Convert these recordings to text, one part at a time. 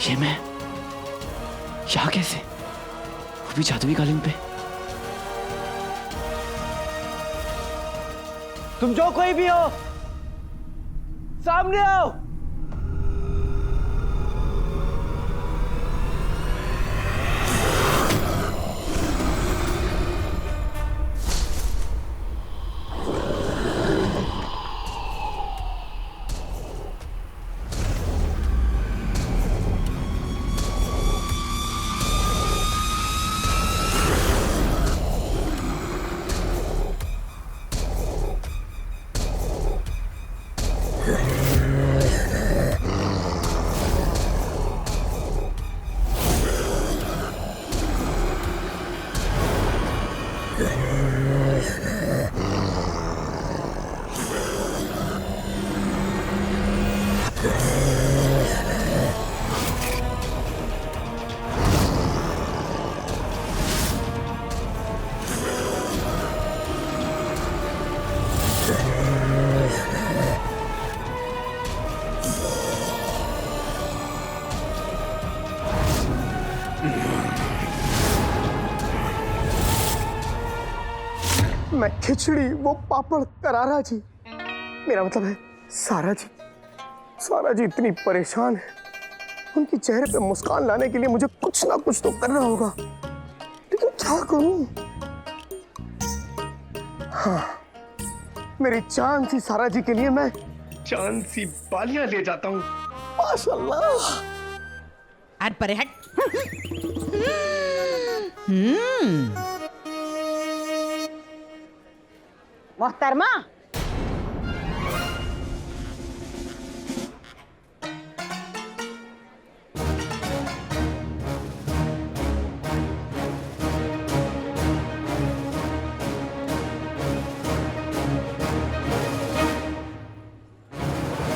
ये मैं यहाँ कैसे, वो भी जादुई कालीन पे। तुम जो कोई भी हो, सामने आओ। मैं खिचड़ी, वो पापड़, करारा जी, मेरा मतलब है सारा जी। सारा जी इतनी परेशान है, उनके चेहरे पे मुस्कान लाने के लिए मुझे कुछ ना कुछ तो करना होगा, लेकिन क्या करूं? हाँ, मेरी चांद सी सारा जी के लिए मैं चांद सी बालियां ले जाता हूँ। माशाल्लाह। अरे परे हट। मोहतरमा,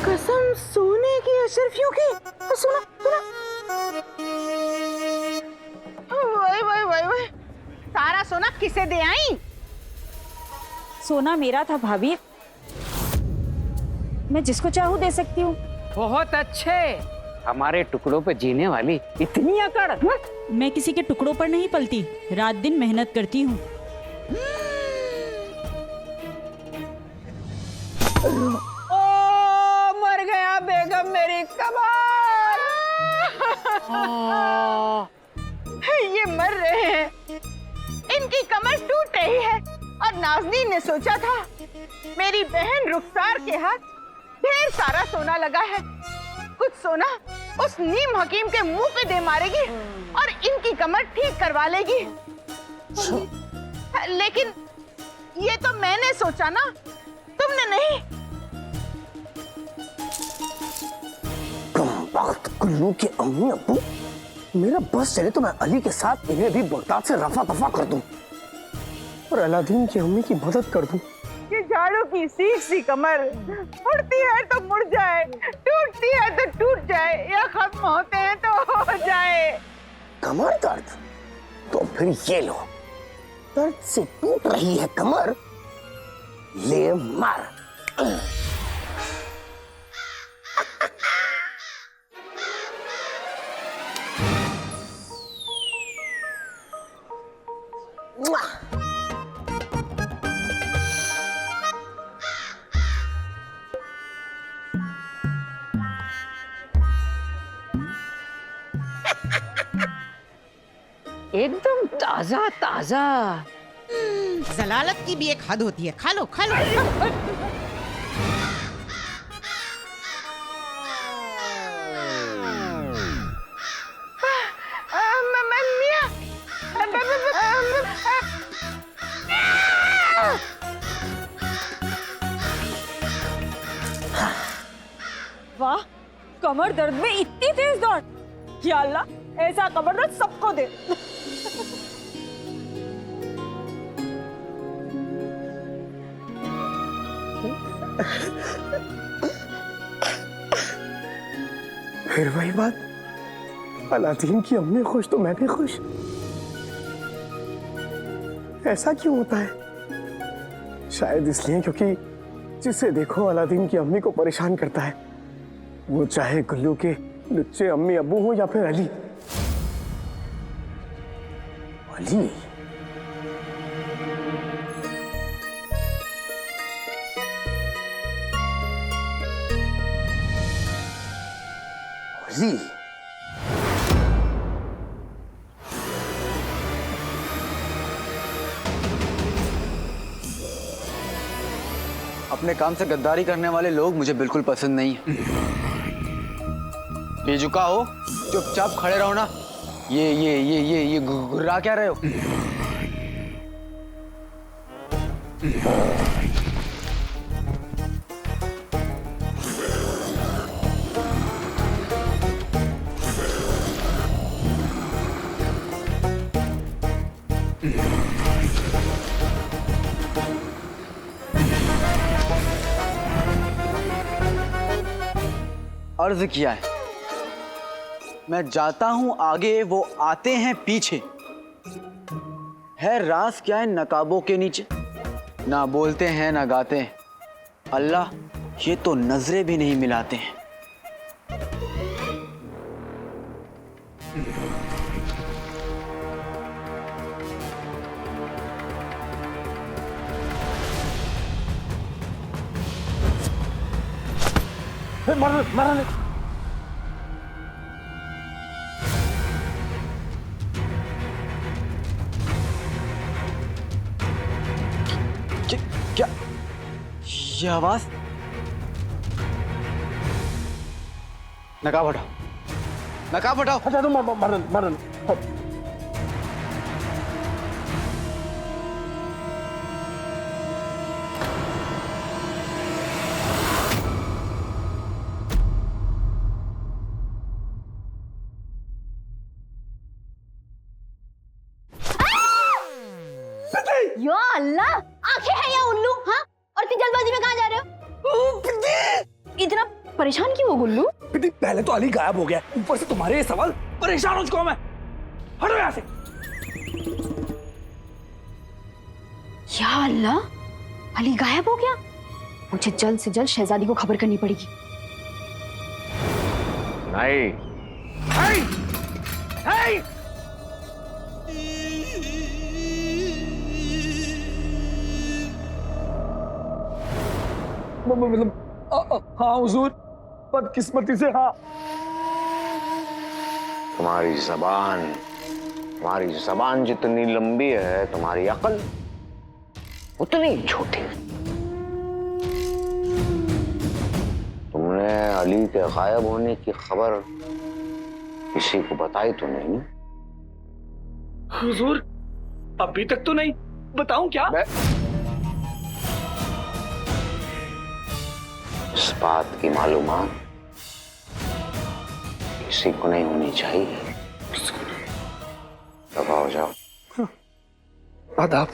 कसम सोने की अशरफियों की। सुना सुना, वही वही वही वही, सारा सोना किसे दे आई? सोना मेरा था भाभी, मैं जिसको चाहूँ दे सकती हूँ। बहुत अच्छे, हमारे टुकड़ों पे जीने वाली इतनी अकड़। मैं किसी के टुकड़ों पर नहीं पलती, रात दिन मेहनत करती हूँ। ओ मर गया बेगम मेरी कमाल। ये मर रहे हैं, इनकी कमर टूट रही है। और नाज़नीन ने सोचा था मेरी बहन रुखसार के हाथ ढेर सारा सोना लगा है, कुछ सोना उस नीम हकीम के मुंह पे दे मारेगी और इनकी कमर ठीक करवा लेगी। लेकिन ये तो मैंने सोचा ना, तुमने नहीं। कम वक्त कुल्लू के अम्मी अब्बू, मेरा बस चले तो मैं अली के साथ इन्हें भी बगदाद से रफा दफा कर दूं और अलादीन की अम्मी की मदद कर दूं। ये झाड़ू की सीख सी कमर मुड़ती है तो मुड़ जाए, टूटती है तो टूट जाए, या खत्म होते हैं तो हो जाए। कमर दर्द? तो फिर ये लो, दर्द से टूट रही है कमर, ले मार। एकदम ताजा ताजा। जलालत की भी एक हद होती है। खा लो खा लो। वाह, कमर दर्द में इतनी तेज दौड़। या अल्लाह, ऐसा कमर दर्द सबको दे। फिर वही बात, अलादीन की अम्मी खुश तो मैं भी खुश। ऐसा क्यों होता है? शायद इसलिए क्योंकि जिसे देखो अलादीन की अम्मी को परेशान करता है, वो चाहे गुल्लू के लुच्चे अम्मी अब्बू हो या फिर अली। अली अली अपने काम से गद्दारी करने वाले लोग मुझे बिल्कुल पसंद नहीं है। बेझुका हो, चुपचाप खड़े रहो ना। ये घुर्रा क्या रहे हो? अर्ज किया है, मैं जाता हूं आगे, वो आते हैं पीछे। है राज क्या है नकाबों के नीचे? ना बोलते हैं ना गाते हैं। अल्लाह, ये तो नजरें भी नहीं मिलाते हैं। मरने क्या ये आवाज? नकाब हटाओ, नकाब हटाओ। अच्छा तुम मरन या अल्लाह, आंखें हैं या उल्लू? हाँ, और इतनी जल्दबाजी में कहाँ जा रहे हो? इतना परेशान क्यों हो गुल्लू? पहले तो अली गायब हो गया, ऊपर से तुम्हारे ये सवाल। परेशान हो चुका हूं मैं। हटो यहाँ से। या अल्लाह, अली गायब हो गया। मुझे जल्द से जल्द शहजादी को खबर करनी पड़ेगी। नहीं, मतलब हाँ हुजूर, बदकिस्मती से हाँ। तुम्हारी जबान जितनी लंबी है, तुम्हारी अकल उतनी छोटी। तुमने अली के गायब होने की खबर किसी को बताई तो नहीं? हुजूर, अभी तक तो नहीं। बताऊं क्या? इस बात की मालूमात किसी को नहीं होनी चाहिए। दफा हो जाओ। आदाब।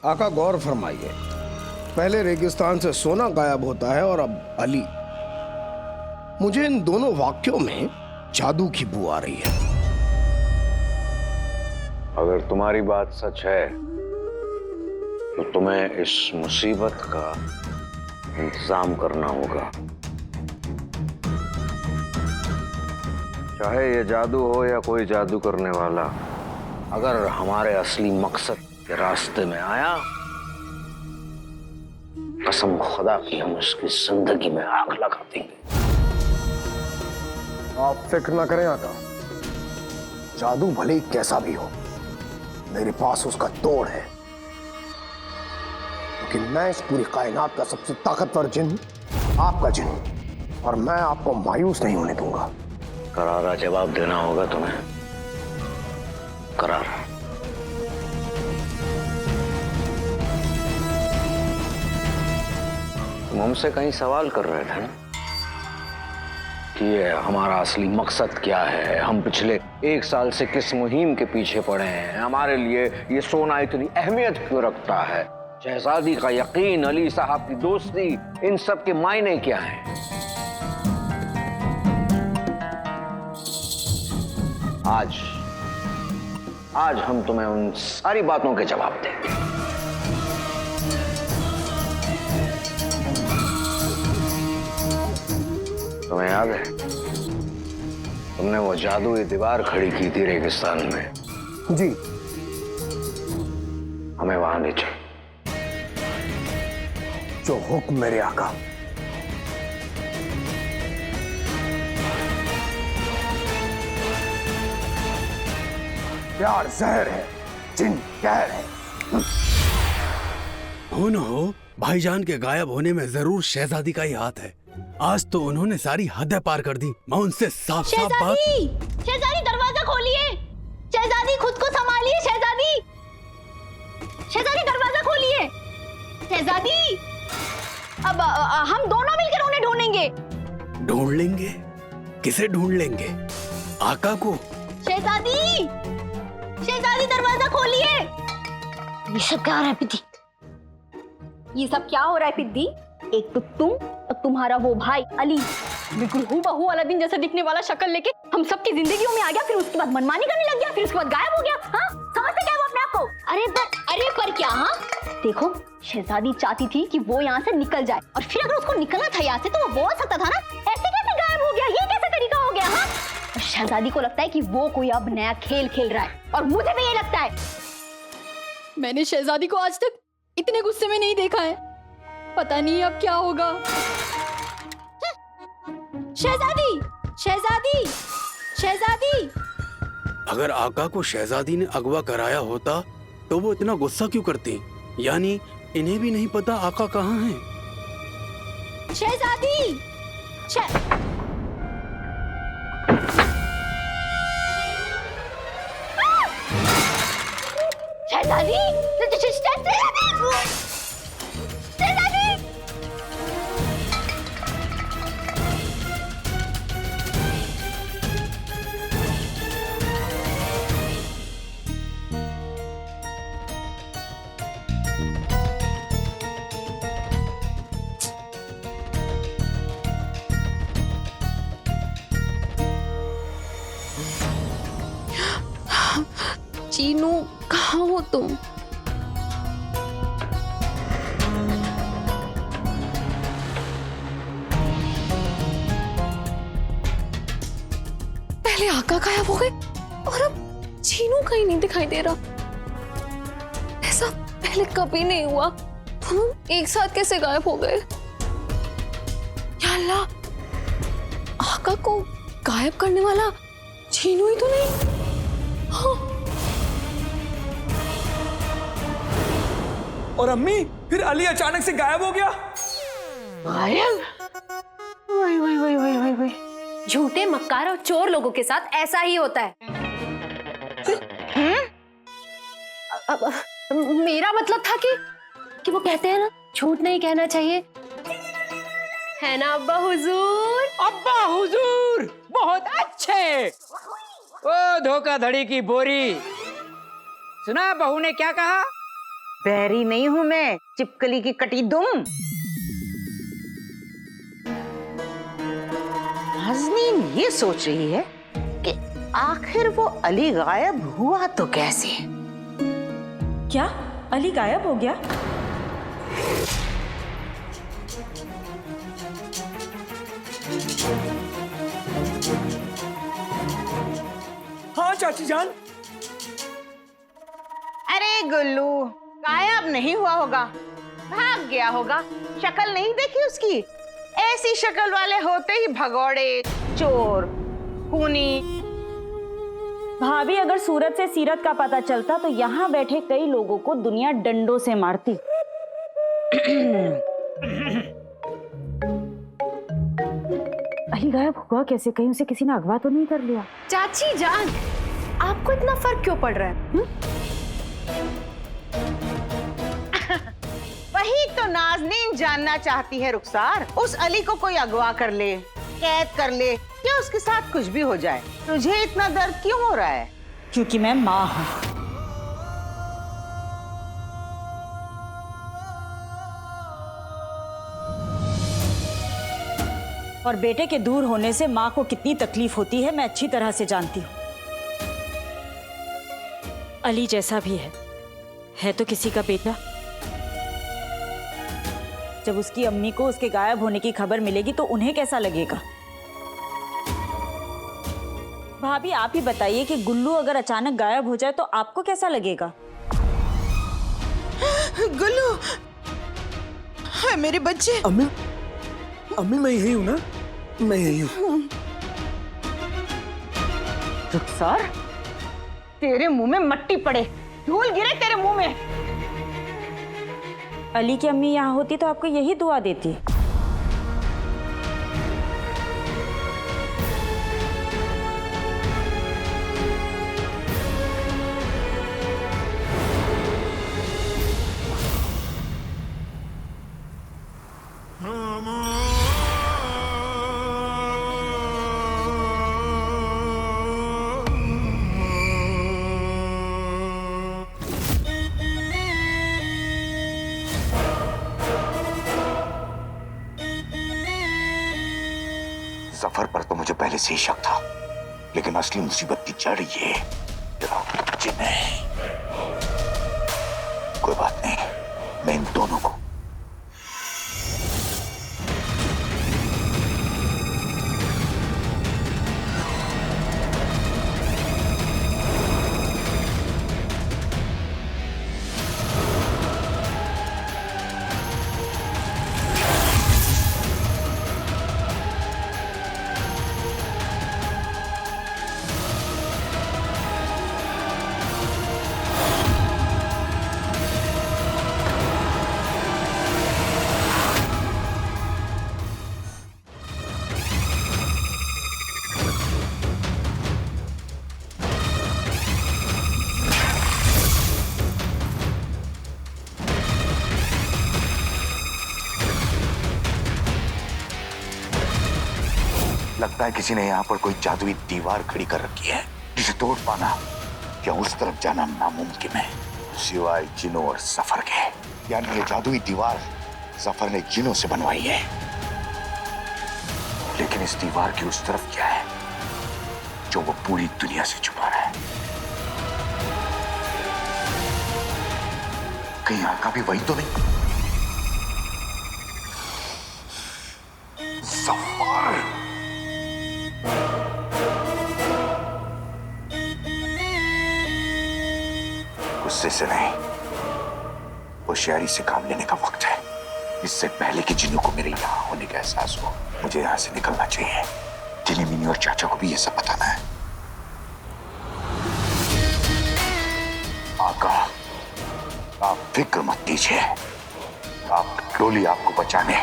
आका गौर फरमाइए, पहले रेगिस्तान से सोना गायब होता है और अब अली। मुझे इन दोनों वाक्यों में जादू की बू आ रही है। अगर तुम्हारी बात सच है तो तुम्हें इस मुसीबत का इंतजाम करना होगा। चाहे ये जादू हो या कोई जादू करने वाला, अगर हमारे असली मकसद के रास्ते में आया, कसम खुदा की हम उसकी जिंदगी में आग लगा देंगे। आप फिक्र ना करें आका, जादू भले ही कैसा भी हो, मेरे पास उसका तोड़ है। लेकिन मैं इस पूरी कायनात का सबसे ताकतवर जिन आपका जिन हूं, और मैं आपको मायूस नहीं होने दूंगा। करारा जवाब देना होगा तुम्हें, करारा। तुम हमसे कहीं सवाल कर रहे थे ना कि ये हमारा असली मकसद क्या है, हम पिछले 1 साल से किस मुहिम के पीछे पड़े हैं, हमारे लिए ये सोना इतनी अहमियत क्यों रखता है, शहजादी का यकीन, अली साहब की दोस्ती, इन सब के मायने क्या हैं? आज हम तुम्हें उन सारी बातों के जवाब देंगे। तुम्हें याद है तुमने वो जादुई दीवार खड़ी की थी रेगिस्तान में? जी। हमें वहां ले चल। जो हुक्म मेरे आका। प्यार जहर है, जिन कहर है। हो न हो, भाईजान के गायब होने में जरूर शहजादी का ही हाथ है। आज तो उन्होंने सारी हदें पार कर दी। मैं उनसे साफ साफ बात। शहजादी दरवाजा खोलिए। शहजादी खुद को संभालिए। शहजादी, शहजादी दरवाजा खोलिए। शहजादी, अब हम दोनों मिलकर उन्हें ढूंढेंगे। ढूंढ लेंगे? किसे ढूंढ लेंगे? आका को? शहजादी, शहजादी दरवाजा खोलिए। ये सब क्या हो रहा है पिद्दी? ये सब क्या हो रहा है पिद्दी? एक तो तुम और तुम्हारा वो भाई अली बिल्कुल हूबहू अलादीन जैसा दिखने वाला शक्ल लेके हम सबकी जिंदगियों में आ गया, फिर उसके बाद मनमानी करने लग गया, फिर उसके बाद गायब हो गया। हाँ, समझते क्या वो अपने आप को? अरे पर क्या? हाँ देखो, शहजादी चाहती थी कि वो यहाँ से निकल जाए, और फिर अगर उसको निकलना था यहाँ से तो वो बोल सकता था ना, ऐसे कैसे गायब हो गया, ये कैसे तरीका हो गया? हाँ, और शहजादी को लगता है कि वो कोई अब नया खेल खेल रहा है, और मुझे भी ये लगता है। मैंने शहजादी को आज तक इतने गुस्से में नहीं देखा है, पता नहीं अब क्या होगा। शहजादी, शहजादी, शहजादी। अगर आका को शहजादी ने अगवा कराया होता तो वो इतना गुस्सा क्यों करती? यानी इन्हें भी नहीं पता आका कहाँ है। शहजादी, शहजादी, चीनू, कहाँ हो तुम? पहले आका गायब हो गए और अब चीनू कहीं नहीं दिखाई दे रहा। ऐसा पहले कभी नहीं हुआ। तुम एक साथ कैसे गायब हो गए? या अल्लाह, आका को गायब करने वाला चीनू ही तो नहीं? हाँ। और अम्मी, फिर अली अचानक से गायब हो गया। गायब? वही वही वही वही वही वही। झूठे, मक्कार और चोर लोगों के साथ ऐसा ही होता है। मेरा मतलब था कि वो कहते हैं ना, झूठ नहीं कहना चाहिए, है ना अब्बा हुजूर? अब्बा हुजूर बहुत अच्छे। ओ धोखाधड़ी की बोरी, सुना बहू ने क्या कहा? बैरी नहीं हूं मैं, चिपकली की कटी दुम। नाज़नीन ये सोच रही है कि आखिर वो अली गायब हुआ तो कैसे? क्या अली गायब हो गया? हाँ चाची जान। अरे गुल्लू, गायब नहीं हुआ होगा, भाग गया होगा। शक्ल नहीं देखी उसकी? ऐसी शक्ल वाले होते ही भगौड़े, चोर, खूनी। भाभी, अगर सूरत से सीरत का पता चलता तो यहाँ बैठे कई लोगों को दुनिया डंडों से मारती। अली गायब हुआ कैसे? कहीं उसे किसी ने अगवा तो नहीं कर लिया? चाची जान, आपको इतना फर्क क्यों पड़ रहा है? वही तो नाज़नीन जानना चाहती है रुखसार। उस अली को कोई अगवा कर ले, कैद कर ले, या उसके साथ कुछ भी हो जाए, तुझे इतना दर्द क्यों हो रहा है? क्योंकि मैं माँ हूँ। और बेटे के दूर होने से माँ को कितनी तकलीफ होती है मैं अच्छी तरह से जानती हूँ। अली जैसा भी है तो किसी का बेटा। जब उसकी अम्मी को उसके गायब होने की खबर मिलेगी तो उन्हें कैसा लगेगा? भाभी आप ही बताइए कि गुल्लू अगर अचानक गायब हो जाए तो आपको कैसा लगेगा? गुल्लू, हाय मेरे बच्चे। अम्मी, अम्मी मैं यही हूँ ना, मैं यही हूँ। रुखसार, तेरे मुंह में मट्टी पड़े, धूल गिरे तेरे मुंह में। अली की अम्मी यहाँ होती तो आपको यही दुआ देती। जफर पर तो मुझे पहले से ही शक था, लेकिन असली मुसीबत की जड़ ये जिन है। कोई बात नहीं, मैं इन दोनों को लगता है किसी ने यहाँ पर कोई जादुई दीवार खड़ी कर रखी है, जिसे तोड़ पाना या उस तरफ जाना नामुमकिन है, सिवाय जिनों और सफर के। यानी ये जादुई दीवार सफर ने जिनों से बनवाई है। लेकिन इस दीवार की उस तरफ क्या है जो वो पूरी दुनिया से छुपा रहा है? कहीं आका भी वही तो नहीं? सफर, गुस्से से नहीं, होशियारी से काम लेने का वक्त है। इससे पहले कि जिन्नों को मेरे यहाँ होने का एहसास हो, मुझे यहाँ से निकलना चाहिए। जिन्नी मिनी और चाचा को भी ये सब बताना है। आका, आप फिक्र मत कीजिए, आप डोली आपको बचाने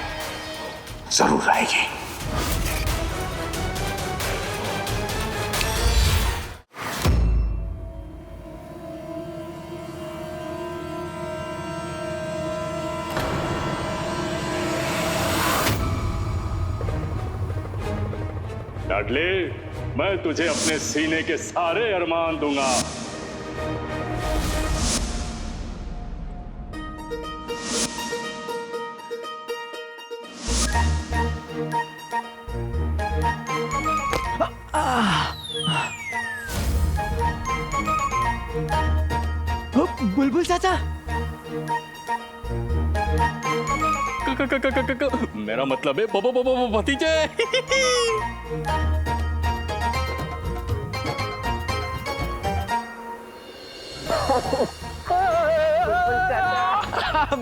जरूर आएगी। लाडले, मैं तुझे अपने सीने के सारे अरमान दूंगा। बुलबुल चाचा, मेरा मतलब है भतीजे।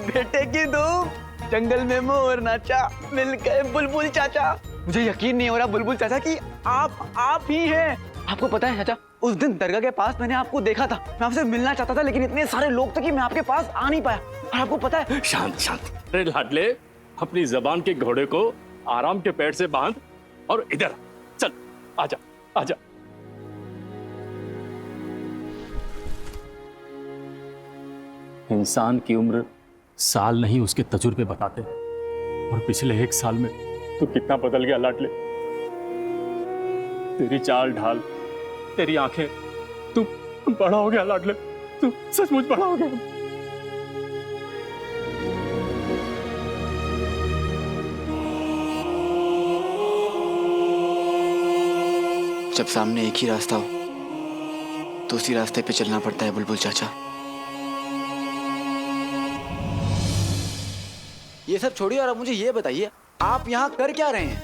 बेटे की धूम, जंगल में मोर नाचा, मिल गए बुलबुल चाचा। मुझे यकीन नहीं हो रहा बुलबुल चाचा कि आप ही हैं। आपको पता है चाचा, उस दिन दरगाह के पास मैंने आपको देखा था। मैं आपसे मिलना चाहता था, लेकिन इतने सारे लोग थे कि मैं आपके पास आ नहीं पाया। और आपको पता है, शांत शांत। अरे लाडले, अपनी जबान के घोड़े को आराम के पेड़ से बांध और इधर चल। आजा आजा। इंसान की उम्र साल नहीं उसके तजुर्बे बताते हैं, और पिछले 1 साल में तू कितना बदल गया लाडले। तेरी चाल ढाल, तेरी आंखें, तू बड़ा हो गया लाडले। तू सचमुच बड़ा हो गया। जब सामने एक ही रास्ता हो तो उसी रास्ते पे चलना पड़ता है बुलबुल चाचा। ये सब छोड़िए और अब मुझे ये बताइए, आप यहाँ कर क्या रहे हैं?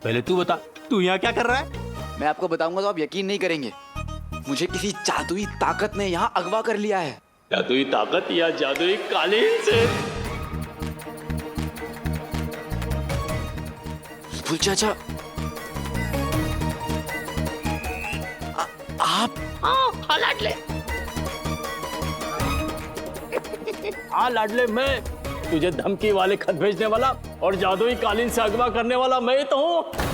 पहले तू बता, तू यहाँ क्या कर रहा है? मैं आपको बताऊंगा तो आप यकीन नहीं करेंगे। मुझे किसी जादुई ताकत ने यहाँ अगवा कर लिया है। जादुई ताकत या जादुई कालीन से? फूल चाचा, आप? हाँ लाडले। हाँ लाडले, मैं तुझे धमकी वाले खत भेजने वाला और जादुई कालीन से अगवा करने वाला मैं तो हूँ।